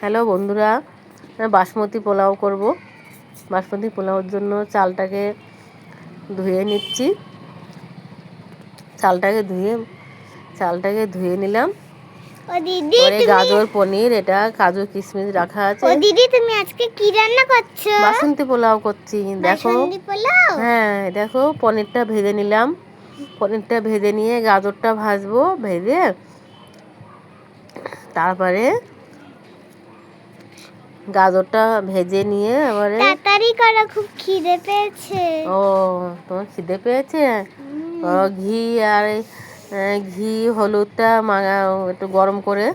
Hello বন্ধুরা, বাসমতি পোলাও করব। বাসমতি পোলাওর জন্য চালটাকে ধুয়ে নিচ্ছি। চালটাকে ধুয়ে নিলাম। এবারে গাজর, পনির, এটা কাজু কিশমিশ রাখা আছে। ও দিদি, তুমি আজকে কি রান্না করছো? বাসন্তী পোলাও করছি। দেখো, বাসন্তী পোলাও? হ্যাঁ দেখো, পনিরটা ভেজে নিলাম। পনিরটা ভেজে নিয়ে গাজরটা ভাজবো। ভেজে তারপরে গাজরটা ভেজে নিয়ে এবারে তাড়াতাড়ি করো, খুব খিদে পেয়েছে। ও, তোমার খিদে পেয়েছে? ঘি আর ঘি হলুদটা একটু গরম করে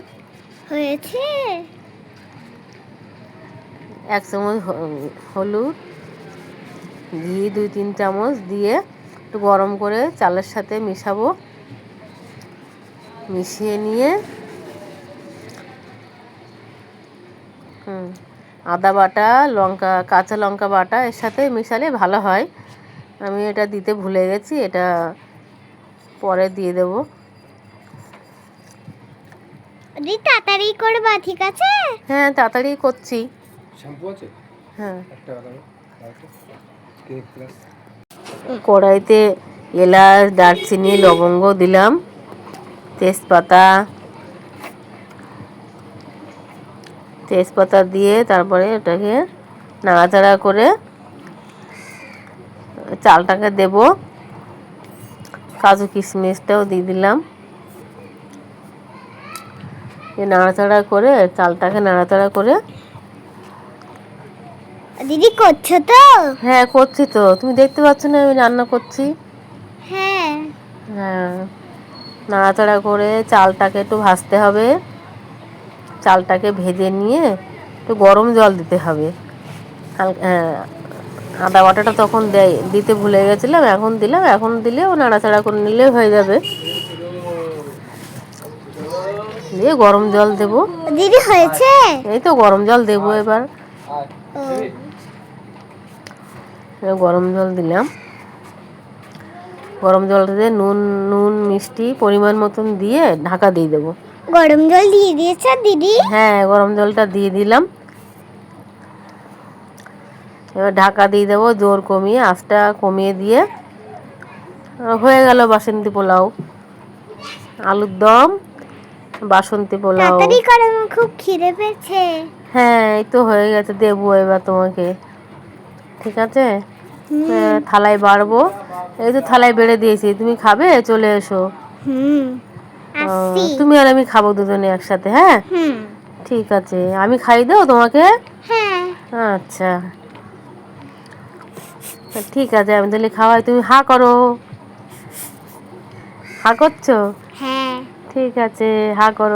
হয়েছে 1 চামচ হলুদ, ঘি 2-3 চামচ দিয়ে একটু গরম করে চালের সাথে মিশাবো। মিশিয়ে নিয়ে আদা বাটা, কাঁচা লঙ্কা বাটা এর সাথে মিশালে ভালো হয়। আমি এটা দিতে ভুলে গেছি, এটা পরে দিয়ে দেবো। দিদি তাড়াতাড়ি করবা, ঠিক আছে? হ্যাঁ, তাড়াতাড়ি করছি। হ্যাঁ, কড়াইতে এলাচ, দারচিনি, লবঙ্গ দিলাম, তেজপাতা দিয়ে তারপরে ওটাকে নাড়াচাড়া করে চালটাকে দেব। কাজু কিশমিশটাও দিয়ে দিলাম। নাড়াচাড়া করে দিদি করছো তো? হ্যাঁ, করছি তো। তুমি দেখতে পাচ্ছ না আমি রান্না করছি? হ্যাঁ। হ্যাঁ, নাড়াচাড়া করে চালটাকে একটু ভাজতে হবে। চালটাকে ভেজে নিয়ে একটু গরম জল দিতে হবে। আদা বাটাটা তখন দিতে ভুলে গেছিলাম, এখন দিলাম। এখন দিলেও নাড়াচাড়া করে নিলে হয়ে যাবে। দিয়ে গরম জল দেবো। দিদি হয়েছে? এই তো গরম জল দেবো এবার। গরম জল দিলাম। গরম জলটাতে নুন মিষ্টি পরিমাণ মতন দিয়ে ঢাকা দিয়ে দেবো। গরম জল দিয়ে দিয়েছো দিদি? হ্যাঁ, গরম জলটা দিয়ে দিলাম। এবার ঢাকা দিয়ে দেবো, জোর কমিয়ে, আঁচটা কমিয়ে দিয়ে। হয়ে গেল বাসন্তী পোলাও, আলুর দম, বাসন্তী পোলাও। তাড়াতাড়ি করো, আমার খুব খিদে পেয়েছে। হ্যাঁ, এই তো হয়ে গেছে, দেবো এবার তোমাকে। ঠিক আছে, থালায় বাড়বো। এই তো থালায় বেড়ে দিয়েছি, তুমি খাবে? চলে এসো। তুমি আর আমি খাবো দুজনে একসাথে। হ্যাঁ, ঠিক আছে। আমি খাইয়ে দেবো তোমাকে? হ্যাঁ। আচ্ছা, ঠিক আছে, আমি তাহলে খাওয়াই। তুমি হা করো। হা করছো? হ্যাঁ। ঠিক আছে, হা করো।